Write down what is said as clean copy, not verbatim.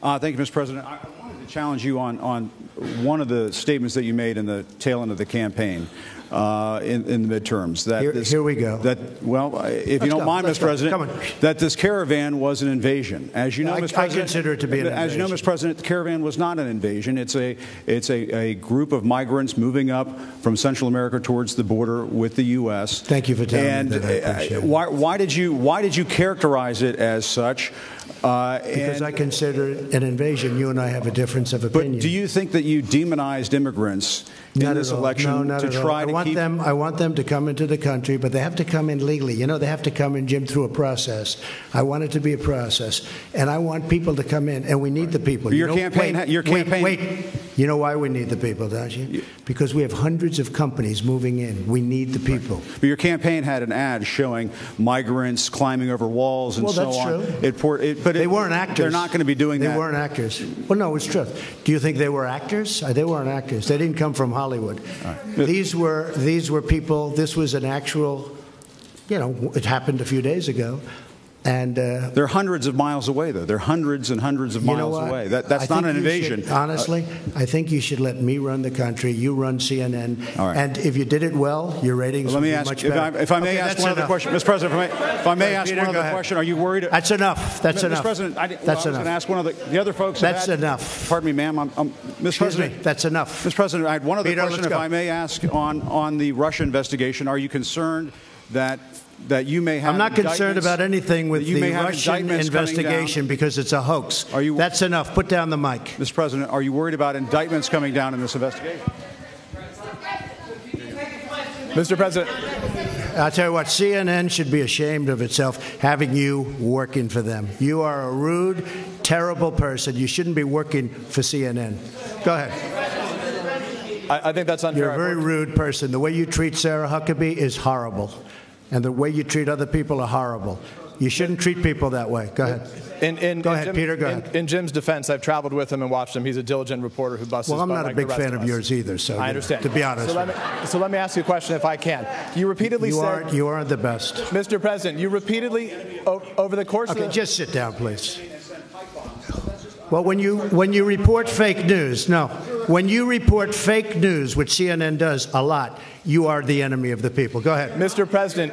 Thank you, Mr. President. I wanted to challenge you on one of the statements that you made in the tail end of the campaign in the midterms. That here we go. If you don't mind, Mr. President, that this caravan was an invasion. As you know, Mr. President, I consider it to be an invasion. As you know, Mr. President, the caravan was not an invasion. It's a group of migrants moving up from Central America towards the border with the U.S. Thank you for telling me that. I appreciate it. Why did you characterize it as such? Because I consider it an invasion. You and I have a difference of opinion. But do you think that you demonized immigrants in this election to try to keep them? I want them to come into the country, but they have to come in legally. You know, they have to come in, Jim, through a process. I want it to be a process, and I want people to come in, and we need the people. Your campaign. Wait. You know why we need the people, don't you? Because we have hundreds of companies moving in. We need the people. But your campaign had an ad showing migrants climbing over walls and so on. That's true. But they weren't actors. They're not going to be doing that. They weren't actors. Well, no, it's true. Do you think they were actors? They weren't actors. They didn't come from Hollywood. Right. These were people. This was an actual, it happened a few days ago. And they're hundreds of miles away, though. They're hundreds and hundreds of miles away. That's not an invasion. Honestly, I think you should let me run the country. You run CNN. All right. And if you did it well, your ratings would be much better. If I may ask one other question, Mr. President, if I may ask one other question, are you worried? That's enough. That's enough. Mr. President, I was going to ask one of the other folks. That's enough. Pardon me, ma'am. Mr. President, that's enough. Mr. President, I had one other question, if I may ask, on the Russia investigation. Are you concerned that you may have? I'm not concerned about anything with the Russian investigation because it's a hoax. That's enough. Put down the mic. Mr. President, are you worried about indictments coming down in this investigation? Mr. President. I'll tell you what, CNN should be ashamed of itself having you working for them. You are a rude, terrible person. You shouldn't be working for CNN. Go ahead. I think that's unfair. You're a very rude person. The way you treat Sarah Huckabee is horrible. And the way you treat other people are horrible. You shouldn't treat people that way. Go ahead. Go ahead, Peter. Go ahead. In Jim's defense, I've traveled with him and watched him. He's a diligent reporter who busts his butt. Well, I'm not a big fan of yours either, so I understand. To be honest. So let me ask you a question, if I can. You repeatedly said you aren't the best, Mr. President. You repeatedly over the course of just sit down, please. Well, when you report fake news, when you report fake news, which CNN does a lot, you are the enemy of the people. Go ahead, Mr. President.